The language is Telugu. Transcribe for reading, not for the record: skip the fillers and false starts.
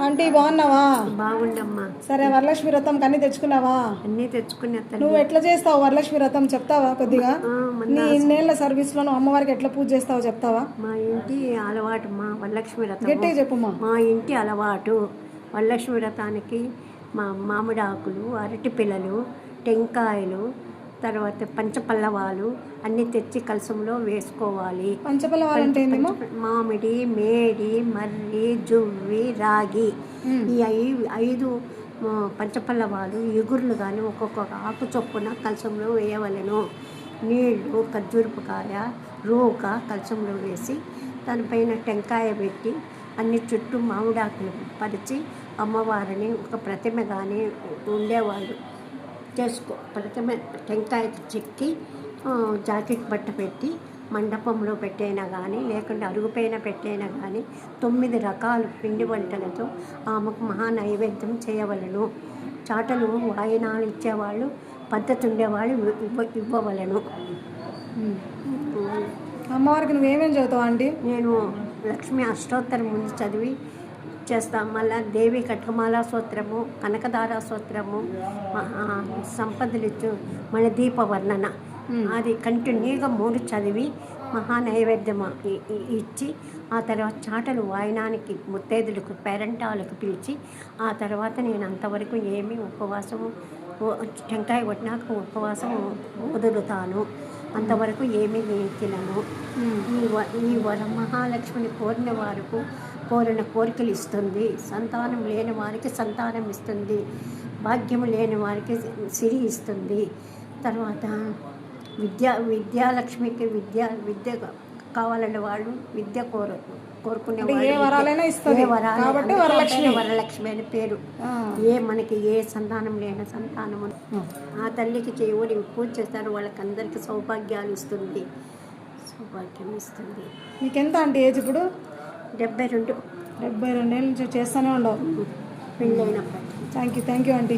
ఆంటీ బాగున్నావా? బాగుండమ్మా. సరే, వరలక్ష్మి వ్రతం అన్ని తెచ్చుకున్నావా? అన్నీ తెచ్చుకున్నా తల్లి. నువ్వు ఎట్లా చేస్తావు వరలక్ష్మి వ్రతం చెప్తావా కొద్దిగా? నీ ఇన్నేళ్ల సర్వీస్ లో నువ్వు అమ్మవారికి ఎట్లా పూజ చేస్తావో చెప్తావా? మా ఇంటి అలవాటు మా వరలక్ష్మి వ్రతం. గట్టిగా చెప్పుమా. మా ఇంటి అలవాటు వరలక్ష్మి వ్రతానికి మామిడి ఆకులు, అరటి పిల్లలు, టెంకాయలు, తర్వాత పంచపల్లవాలు అన్నీ తెచ్చి కలసంలో వేసుకోవాలి. పంచపల్లవాలు అంటే ఏంది? మామిడి, మేడి, మర్రి, జువ్వి, రాగి, ఈ ఐదు పంచపల్లవాలు ఎగుర్లు కానీ ఒక్కొక్క ఆకు చొప్పున కలసంలో వేయవలెను. నీళ్లు, ఖర్జూరపుకాయ, రూక కలసంలో వేసి దానిపైన టెంకాయ పెట్టి అన్ని చుట్టూ మామిడాకులు పరిచి అమ్మవారిని ఒక ప్రతిమ కానీ ఉండేవాళ్ళు ప్రతిమ టెంకాయ చెక్కి జాకెట్ బట్ట పెట్టి మండపంలో పెట్టైనా కానీ లేకుంటే అరుగుపైన పెట్టైనా కానీ 9 రకాల పిండి వంటలతో ఆమెకు మహా నైవేద్యం చేయవలను. చాటలు వాయినాలు ఇచ్చేవాళ్ళు, పద్ధతి ఉండేవాళ్ళు ఇవ్వవలను. అమ్మవారికి నువ్వేమేమి చదువుతావు అండి? నేను లక్ష్మీ అష్టోత్తరం ముందు చదివి చేస్తాం. మళ్ళీ దేవి కట్కమాల స్తోత్రము, కనకదార స్తోత్రము, సంపదలిచ్చు మణిదీప వర్ణన అది కంటిన్యూగా 3 చదివి మహా నైవేద్యం ఇచ్చి ఆ తర్వాత చాటలు వాయనానికి ముత్తైదులకు పేరంటాలకు పిలిచి ఆ తర్వాత నేను అంతవరకు ఏమీ ఉపవాసము టెంకాయ కొట్టినాక ఉపవాసం వదులుతాను. అంతవరకు ఏమీ తినను. ఈ వరమహాలక్ష్మిని కోరిన వారికి కోరిన కోరికలు ఇస్తుంది. సంతానం లేని వారికి సంతానం ఇస్తుంది. భాగ్యము లేని వారికి సిరి ఇస్తుంది. తర్వాత విద్యాలక్ష్మికి విద్య కావాలనే వాళ్ళు విద్య కోరుకునే వరలక్ష్మి అని పేరు. మనకి ఏ సంతానం లేని సంతానము ఆ తల్లికి చేయని పూజ చేస్తారు. వాళ్ళకందరికీ సౌభాగ్యాలు ఇస్తుంది, సౌభాగ్యం ఇస్తుంది. నీకెంత అంటే ఏజ్ ఇప్పుడు? 72. 72 ఏళ్ళ నుంచి చేస్తూనే ఉండవు పెళ్ళైనప్పటికీ. Thank you aunty.